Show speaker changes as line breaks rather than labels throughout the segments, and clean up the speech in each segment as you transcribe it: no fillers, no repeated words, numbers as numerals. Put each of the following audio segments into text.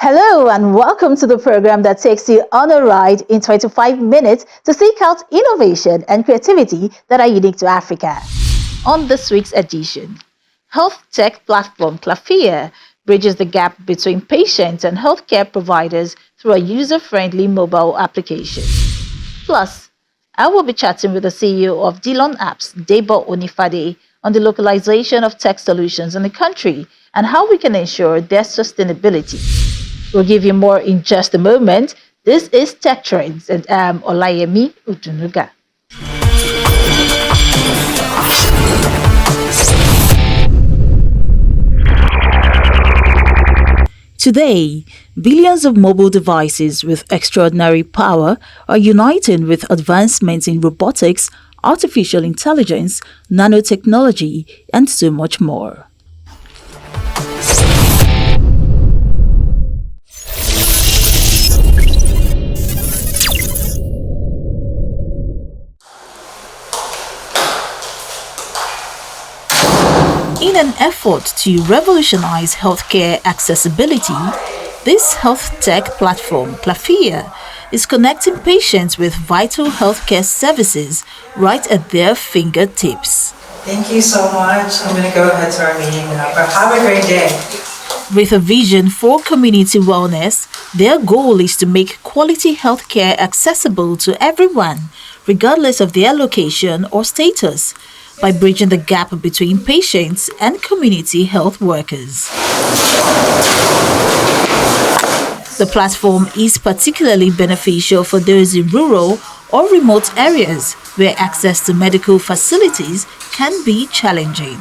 Hello and welcome to the program that takes you on a ride in 25 minutes to seek out innovation and creativity that are unique to Africa. On this week's edition, health tech platform Clafiya bridges the gap between patients and healthcare providers through a user-friendly mobile application. Plus, I will be chatting with the CEO of Dillon Apps, Debo Onifade, on the localization of tech solutions in the country and how we can ensure their sustainability. We'll give you more in just a moment. This is Tech Trends, and I'm Olayemi Utunuga. Today, billions of mobile devices with extraordinary power are uniting with advancements in robotics, artificial intelligence, nanotechnology, and so much more. In an effort to revolutionize healthcare accessibility, this health tech platform, Clafiya, is connecting patients with vital healthcare services right at their fingertips.
Thank you so much. I'm going to go ahead to our meeting now, but have a great day.
With a vision for community wellness, their goal is to make quality healthcare accessible to everyone, regardless of their location or status, by bridging the gap between patients and community health workers. The platform is particularly beneficial for those in rural or remote areas where access to medical facilities can be challenging.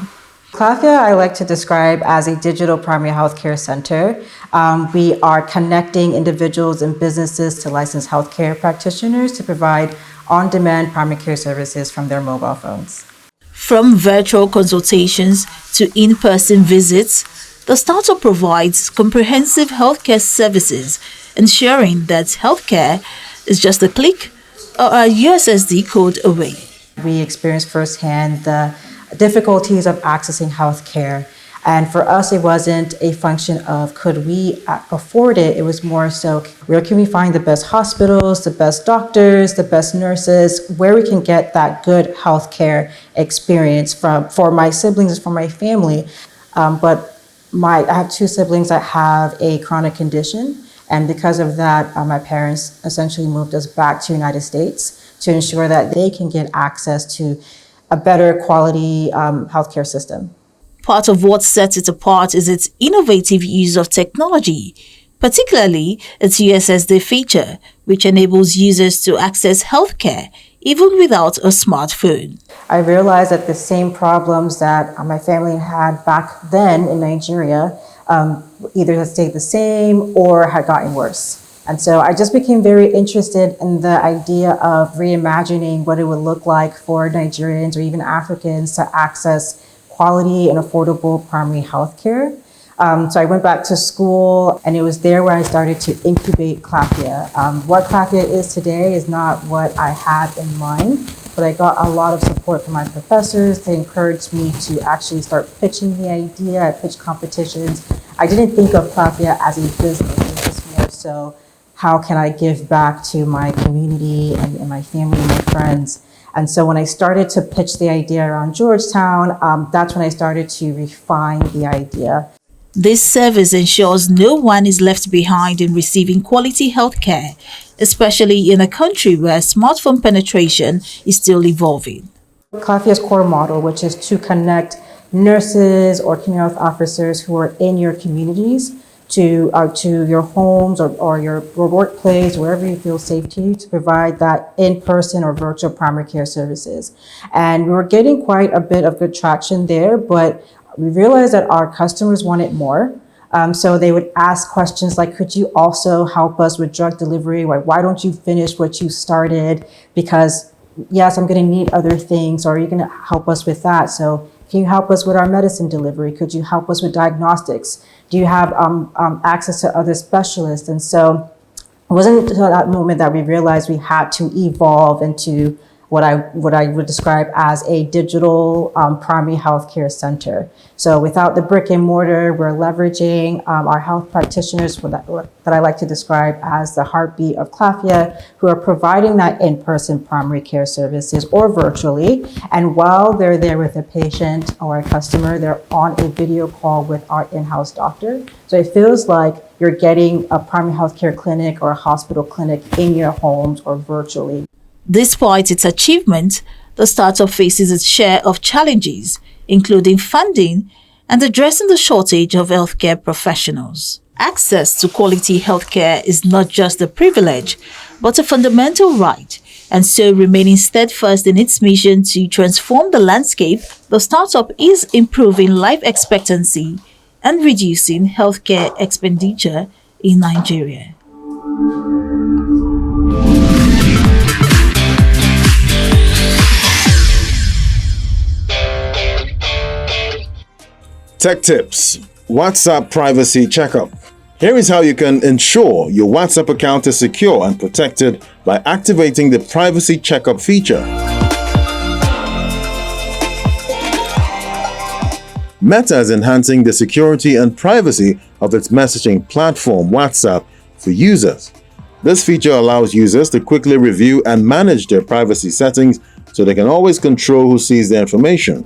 Clafiya, I like to describe as a digital primary healthcare center. We are connecting individuals and businesses to licensed healthcare practitioners to provide on-demand primary care services from their mobile phones.
From virtual consultations to in-person visits, the startup provides comprehensive healthcare services, ensuring that healthcare is just a click or a USSD code away.
We experienced firsthand the difficulties of accessing healthcare. And for us, it wasn't a function of could we afford it. It was more so where can we find the best hospitals, the best doctors, the best nurses, where we can get that good healthcare experience for my siblings, for my family. But I have two siblings that have a chronic condition. And because of that, my parents essentially moved us back to the United States to ensure that they can get access to a better quality healthcare system.
Part of what sets it apart is its innovative use of technology, particularly its USSD feature, which enables users to access healthcare even without a smartphone.
I realized that the same problems that my family had back then in Nigeria either had stayed the same or had gotten worse. And so I just became very interested in the idea of reimagining what it would look like for Nigerians or even Africans to access quality and affordable primary health care. So I went back to school, and it was there where I started to incubate Clafiya. What Clafiya is today is not what I had in mind, but I got a lot of support from my professors. They encouraged me to actually start pitching the idea at pitch competitions. I didn't think of Clafiya as a business. It was more so, how can I give back to my community and my family and my friends? And so when I started to pitch the idea around Georgetown, that's when I started to refine the idea.
This service ensures no one is left behind in receiving quality healthcare, especially in a country where smartphone penetration is still evolving.
Clafiya's core model, which is to connect nurses or community health officers who are in your communities to your homes or your workplace, wherever you feel safe to provide that in-person or virtual primary care services. And we were getting quite a bit of good traction there, but we realized that our customers wanted more. So they would ask questions like, could you also help us with drug delivery? Why don't you finish what you started? Because yes, I'm gonna need other things, or are you gonna help us with that? So can you help us with our medicine delivery? Could you help us with diagnostics? Do you have access to other specialists? And so it wasn't until that moment that we realized we had to evolve and to what I would describe as a digital primary healthcare center. So without the brick and mortar, we're leveraging our health practitioners that I like to describe as the heartbeat of Clafiya, who are providing that in-person primary care services or virtually. And while they're there with a patient or a customer, they're on a video call with our in-house doctor. So it feels like you're getting a primary healthcare clinic or a hospital clinic in your homes or virtually.
Despite its achievement, the startup faces its share of challenges, including funding and addressing the shortage of healthcare professionals. Access to quality healthcare is not just a privilege, but a fundamental right, and so remaining steadfast in its mission to transform the landscape, the startup is improving life expectancy and reducing healthcare expenditure in Nigeria.
Tech tips. WhatsApp privacy checkup. Here is how you can ensure your WhatsApp account is secure and protected by activating the privacy checkup feature. Meta is enhancing the security and privacy of its messaging platform WhatsApp for users. This feature allows users to quickly review and manage their privacy settings so they can always control who sees their information.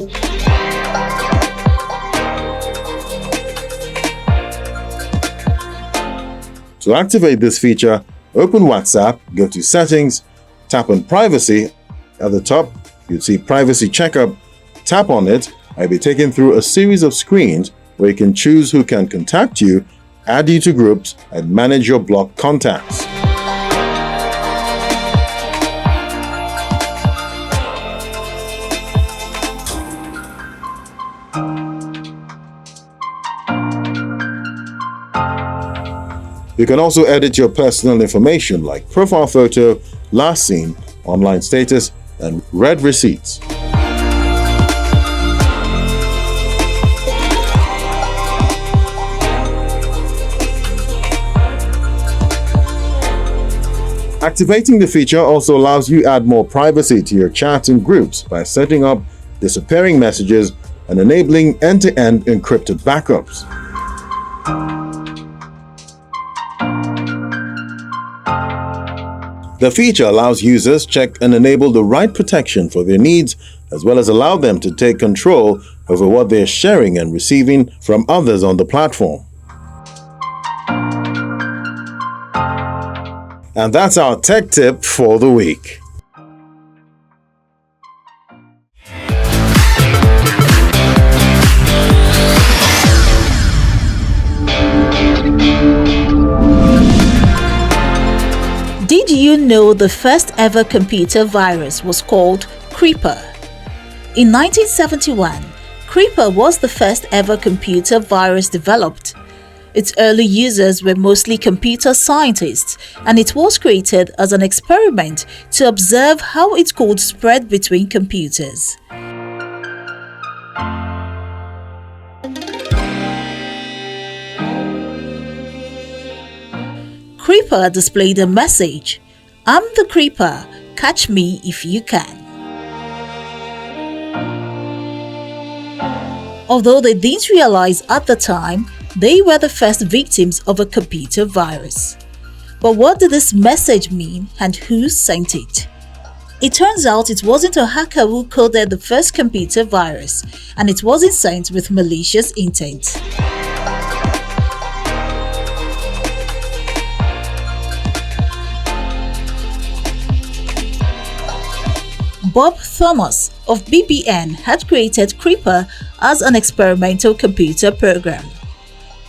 To activate this feature, open WhatsApp, go to Settings, tap on Privacy. At the top, you'll see Privacy Checkup. Tap on it, and you'll be taken through a series of screens where you can choose who can contact you, add you to groups, and manage your blocked contacts. You can also edit your personal information like profile photo, last seen, online status, and read receipts. Activating the feature also allows you to add more privacy to your chats and groups by setting up disappearing messages and enabling end-to-end encrypted backups. The feature allows users to check and enable the right protection for their needs, as well as allow them to take control over what they're sharing and receiving from others on the platform. And that's our tech tip for the week.
Did you know the first ever computer virus was called Creeper? In 1971, Creeper was the first ever computer virus developed. Its early users were mostly computer scientists, and it was created as an experiment to observe how it could spread between computers. Creeper displayed a message: "I'm the Creeper, catch me if you can." Although they didn't realize at the time, they were the first victims of a computer virus. But what did this message mean, and who sent it? It turns out it wasn't a hacker who coded the first computer virus, and it wasn't sent with malicious intent. Bob Thomas of BBN had created Creeper as an experimental computer program.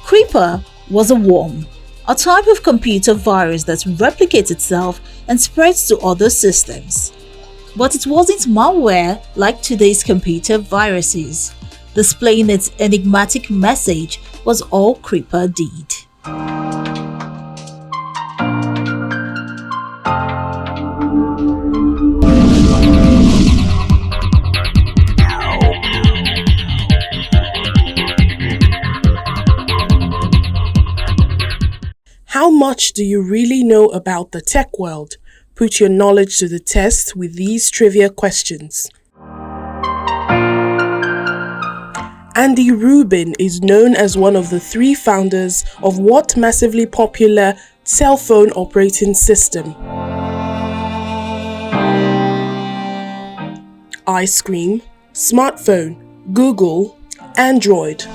Creeper was a worm, a type of computer virus that replicates itself and spreads to other systems. But it wasn't malware like today's computer viruses. Displaying its enigmatic message was all Creeper did.
How much do you really know about the tech world? Put your knowledge to the test with these trivia questions. Andy Rubin is known as one of the 3 founders of what massively popular cell phone operating system? Ice cream, smartphone, Google, Android.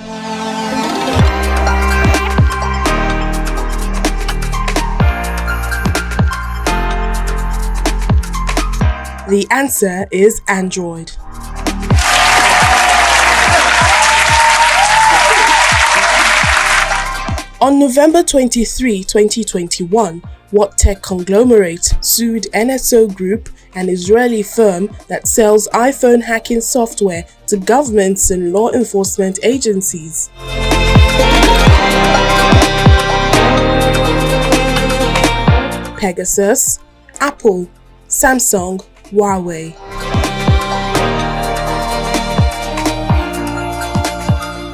The answer is Android. On November 23, 2021, what tech conglomerate sued NSO Group, an Israeli firm that sells iPhone hacking software to governments and law enforcement agencies? Pegasus, Apple, Samsung, Huawei.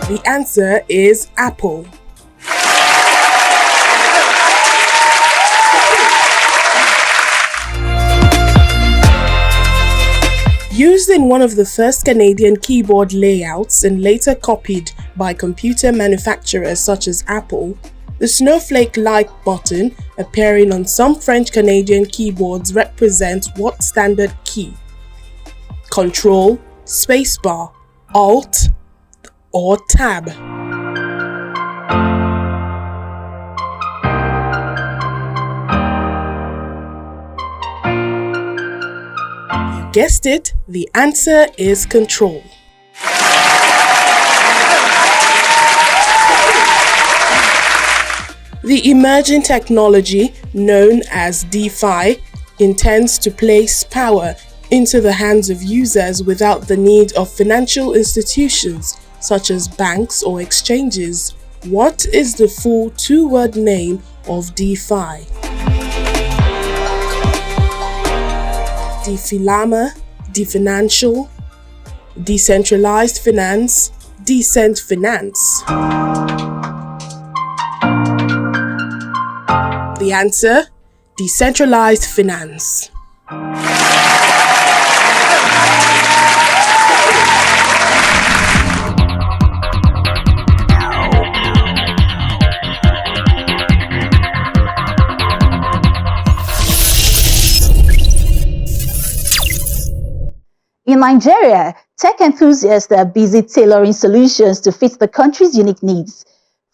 The answer is Apple. Used in one of the first Canadian keyboard layouts and later copied by computer manufacturers such as Apple, the snowflake-like button appearing on some French-Canadian keyboards represents what standard key? Control, spacebar, Alt, or Tab? You guessed it, the answer is Control. The emerging technology known as DeFi intends to place power into the hands of users without the need of financial institutions such as banks or exchanges. What is the full 2-word name of DeFi? DeFilama, DeFinancial, Decentralized Finance, Decent Finance. The answer, decentralized finance.
In Nigeria, tech enthusiasts are busy tailoring solutions to fit the country's unique needs.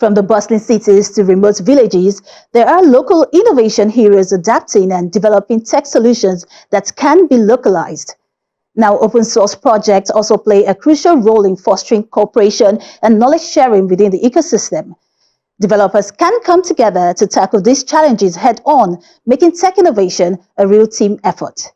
From the bustling cities to remote villages, there are local innovation heroes adapting and developing tech solutions that can be localized. Now, open source projects also play a crucial role in fostering cooperation and knowledge sharing within the ecosystem. Developers can come together to tackle these challenges head-on, making tech innovation a real team effort.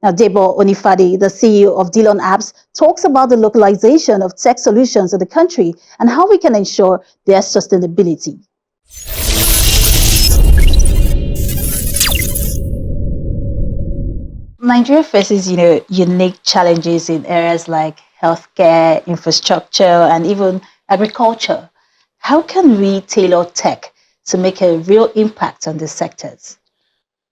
Now, Debo Onifade, the CEO of Dillon Apps, talks about the localization of tech solutions in the country and how we can ensure their sustainability. Nigeria faces, unique challenges in areas like healthcare, infrastructure, and even agriculture. How can we tailor tech to make a real impact on these sectors?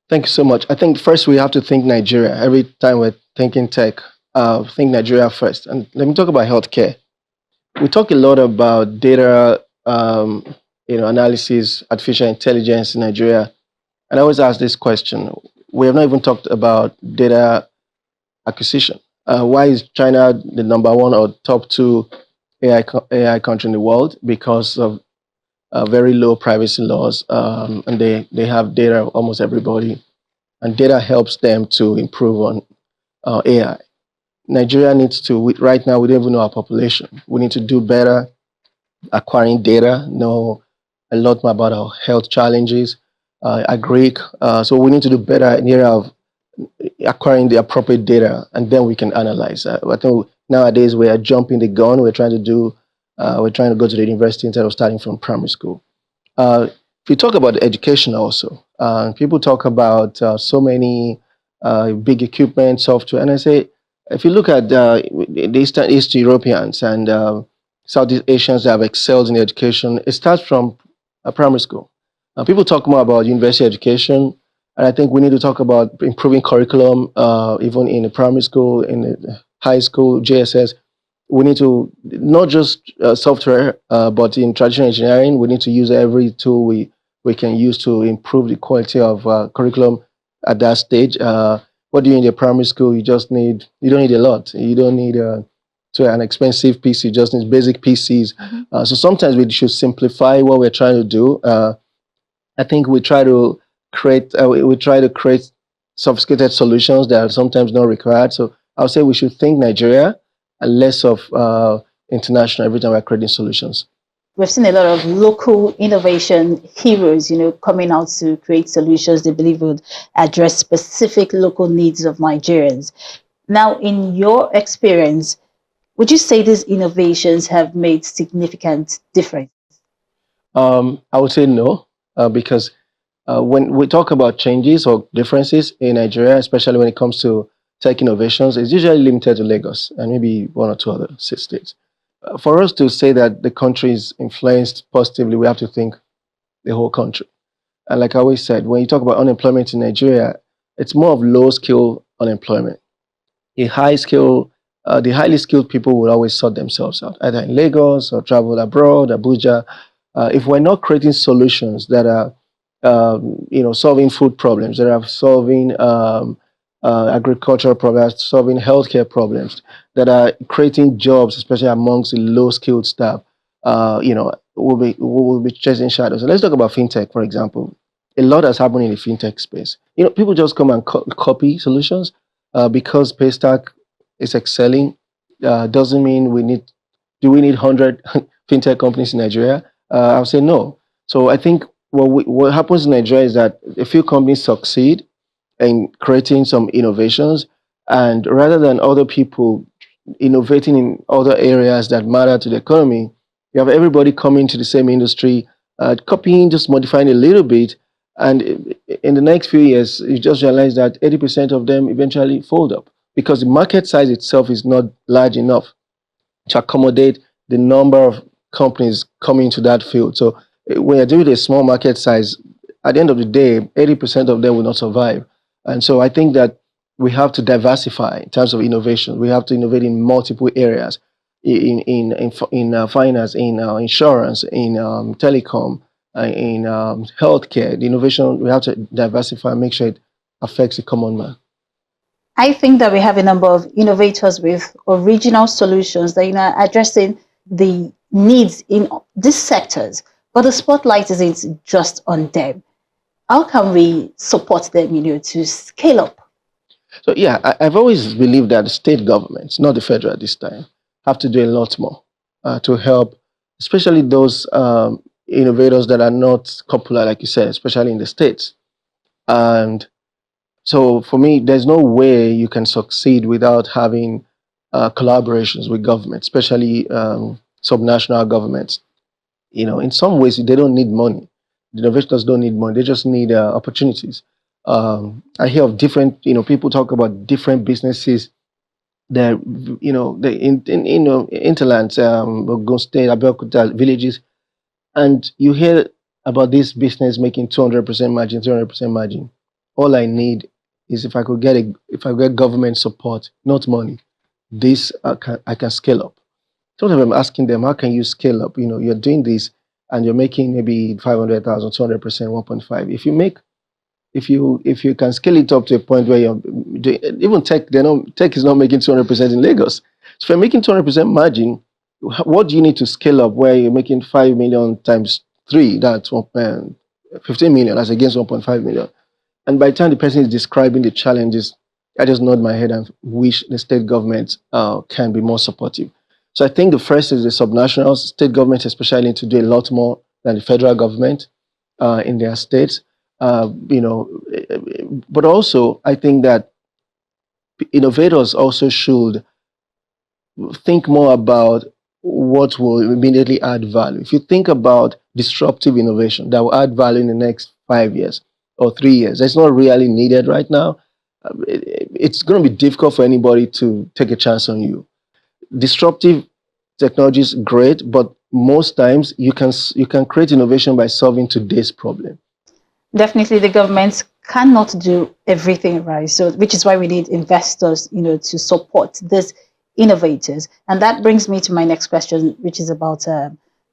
Thank you so much. I think first we have to think Nigeria. Every time we're thinking tech, think Nigeria first. And let me talk about healthcare. We talk a lot about data, analysis, artificial intelligence in Nigeria. And I always ask this question. We have not even talked about data acquisition. Why is China the number 1 or top 2 AI country in the world? Because of very low privacy laws, and they have data of almost everybody, and data helps them to improve on AI. Nigeria needs to, right now we don't even know our population. We need to do better acquiring data, know a lot more about our health challenges, agric. So we need to do better in the area of acquiring the appropriate data, and then we can analyze. I think nowadays we are jumping the gun. We're trying to go to the university instead of starting from primary school. If you talk about education also, people talk about so many big equipment, software, and I say, if you look at the East Europeans and Southeast Asians that have excelled in education, it starts from primary school. People talk more about university education, And I think we need to talk about improving curriculum, even in the primary school, in the high school, JSS. We need to not just software, but in traditional engineering, we need to use every tool we can use to improve the quality of curriculum at that stage. What do you need in the primary school? You don't need a lot. You don't need an expensive PC. You just need basic PCs. So sometimes we should simplify what we're trying to do. I think we try to create sophisticated solutions that are sometimes not required. So I would say we should think Nigeria and less of international every time we're creating solutions.
We've seen a lot of local innovation heroes, coming out to create solutions they believe would address specific local needs of Nigerians. Now, in your experience, would you say these innovations have made significant difference?
I would say no, because when we talk about changes or differences in Nigeria, especially when it comes to tech innovations, it's usually limited to Lagos and maybe one or two other states. For us to say that the country is influenced positively, we have to think the whole country. And like I always said, when you talk about unemployment in Nigeria, it's more of low skill unemployment. A high skill, the highly skilled people will always sort themselves out, either in Lagos or travel abroad, Abuja. If we're not creating solutions that are, solving food problems, that are solving agricultural problems, solving healthcare problems, that are creating jobs, especially amongst the low-skilled staff, we'll be chasing shadows. So let's talk about fintech, for example. A lot has happened in the fintech space. People just come and copy solutions because Paystack is excelling. Doesn't mean do we need 100 fintech companies in Nigeria? I would say no. So I think what happens in Nigeria is that a few companies succeed in creating some innovations, and rather than other people innovating in other areas that matter to the economy, you have everybody coming to the same industry, copying, just modifying a little bit, and in the next few years, you just realize that 80% of them eventually fold up because the market size itself is not large enough to accommodate the number of companies coming into that field. So when you're dealing with a small market size, at the end of the day, 80% of them will not survive. And so I think that we have to diversify in terms of innovation. We have to innovate in multiple areas, in finance, in insurance, in telecom, in healthcare. The innovation, we have to diversify and make sure it affects the common man.
I think that we have a number of innovators with original solutions that are addressing the needs in these sectors, but the spotlight isn't just on them. How can we support them, to scale up?
So yeah, I've always believed that the state governments, not the federal this time, have to do a lot more to help, especially those innovators that are not popular, like you said, especially in the states. And so for me, there's no way you can succeed without having collaborations with government, especially subnational governments. In some ways, they don't need money. The innovators don't need money. They just need opportunities. I hear of different, people talk about different businesses that, the interlands, Ogun State, Abeokuta, villages, and you hear about this business making 200% margin, 300% margin. All I need is if I get government support, not money, this I can scale up. Sometimes I'm asking them, how can you scale up? You're doing this and you're making maybe 500,000, 200%, 1.5. If you can scale it up to a point where you're doing, even tech is not making 200% in Lagos. So if you're making 200% margin, what do you need to scale up where you're making 5 million times 3? That's 15 million. That's against 1.5 million. And by the time the person is describing the challenges, I just nod my head and wish the state government can be more supportive. So I think the first is the subnationals. State governments especially need to do a lot more than the federal government in their states. But also I think that innovators also should think more about what will immediately add value. If you think about disruptive innovation that will add value in the next 5 years or 3 years, that's not really needed right now. It's going to be difficult for anybody to take a chance on you. Disruptive technology is great, but most times you can create innovation by solving today's problem.
Definitely, the governments cannot do everything, right? So, which is why we need investors, to support these innovators. And that brings me to my next question, which is about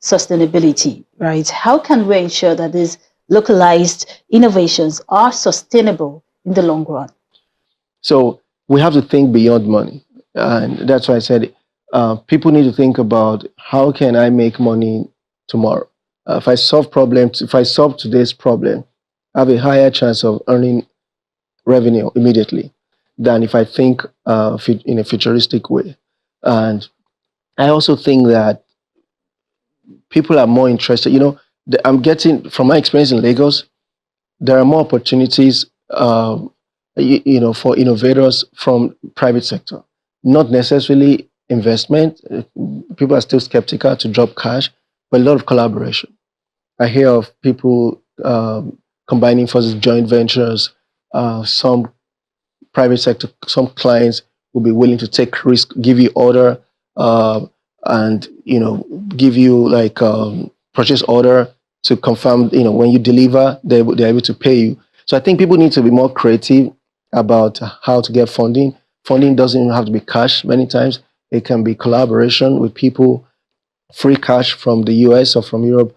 sustainability, right? How can we ensure that these localized innovations are sustainable in the long run?
So we have to think beyond money. And that's why I said people need to think about how can I make money tomorrow? If I solve today's problem, I have a higher chance of earning revenue immediately than if I think in a futuristic way. And I also think that people are more interested. I'm getting, from my experience in Lagos, there are more opportunities, for innovators from private sector, not necessarily investment. People are still skeptical to drop cash, but a lot of collaboration. I hear of people combining forces, joint ventures. Some private sector, some clients will be willing to take risk, give you order, uh, and give you like purchase order to confirm. When you deliver, they're able to pay you. So I think people need to be more creative about how to get funding. Funding doesn't even have to be cash. Many times it can be collaboration with people. Free cash from the US or from Europe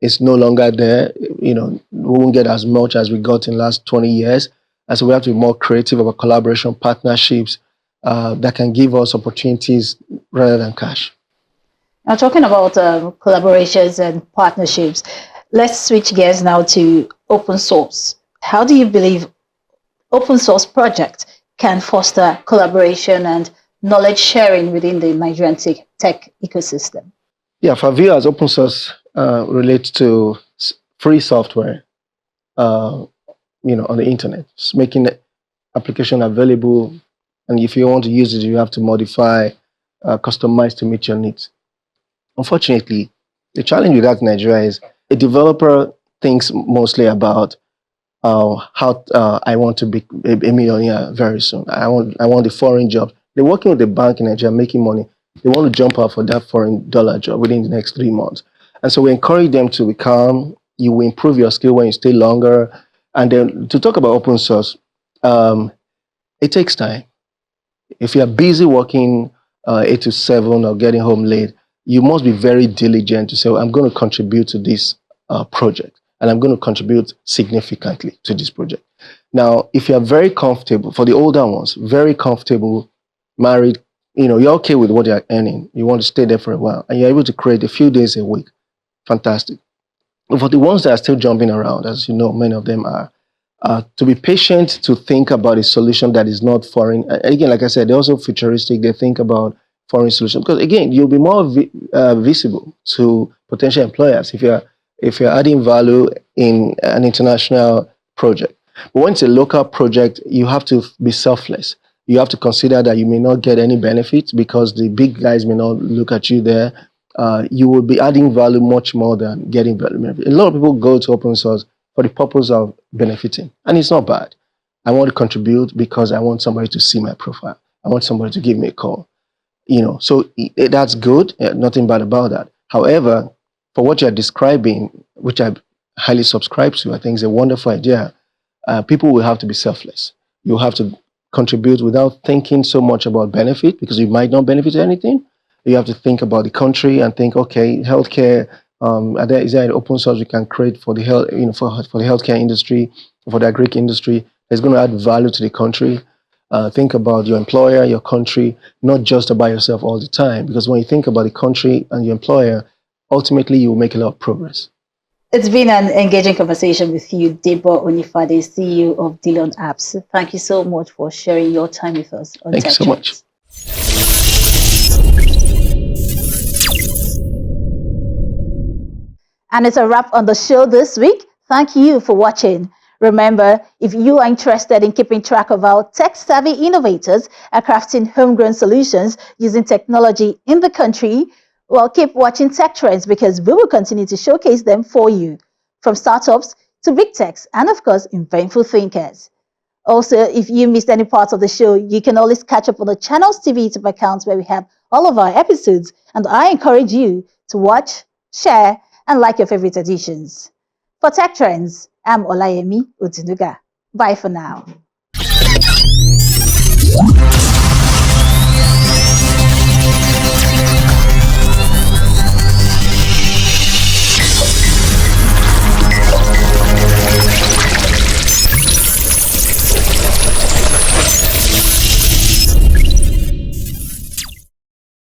is no longer there. We won't get as much as we got in the last 20 years. And so we have to be more creative about collaboration, partnerships that can give us opportunities rather than cash.
Now, talking about collaborations and partnerships, let's switch gears now to open source. How do you believe open source projects can foster collaboration and knowledge sharing within the Nigerian tech ecosystem?
Yeah, for viewers, open source relates to free software, on the internet. It's making the application available, and if you want to use it, you have to modify, customize to meet your needs. Unfortunately, the challenge with that in Nigeria is a developer thinks mostly about how I want to be a millionaire very soon. I want a foreign job. They're working with the bank in Nigeria, making money. They want to jump out for that foreign dollar job within the next 3 months. And so we encourage them to be calm. You will improve your skill when you stay longer. And then to talk about open source, it takes time. If you're busy working 8 to 7 or getting home late, you must be very diligent to say, well, I'm going to contribute to this project, and I'm going to contribute significantly to this project. Now, if you're very comfortable, for the older ones, very comfortable, married, you're okay with what you're earning, you want to stay there for a while, and you're able to create a few days a week, fantastic. But for the ones that are still jumping around, as you know, many of them are, to be patient, to think about a solution that is not foreign. And again, like I said, they're also futuristic. They think about foreign solutions because, again, you'll be more visible to potential employers if you're adding value in an international project. But when it's a local project, you have to be selfless. You have to consider that you may not get any benefits because the big guys may not look at you there. You will be adding value much more than getting value. A lot of people go to open source for the purpose of benefiting, and it's not bad. I want to contribute because I want somebody to see my profile. I want somebody to give me a call. So that's good. Nothing bad about that. However, for what you're describing, which I highly subscribe to, I think is a wonderful idea. People will have to be selfless. You have to contribute without thinking so much about benefit because you might not benefit anything. You have to think about the country and think, okay, healthcare. Is there an open source we can create for the health, for the healthcare industry, for the agri industry? That's going to add value to the country. Think about your employer, your country, not just about yourself all the time. Because when you think about the country and your employer, ultimately you will make a lot of progress.
It's been an engaging conversation with you, Debo Onifade, CEO of Dillon Apps. Thank you so much for sharing your time with us on
Thank you so much.
And it's a wrap on the show this week. Thank you for watching. Remember, if you are interested in keeping track of how tech-savvy innovators are crafting homegrown solutions using technology in the country, well, keep watching Tech Trends because we will continue to showcase them for you, from startups to big techs and, of course, inventful thinkers. Also, if you missed any parts of the show, you can always catch up on the Channels TV YouTube accounts where we have all of our episodes. And I encourage you to watch, share, and like your favorite editions. For Tech Trends, I'm Olayemi Otinuga. Bye for now.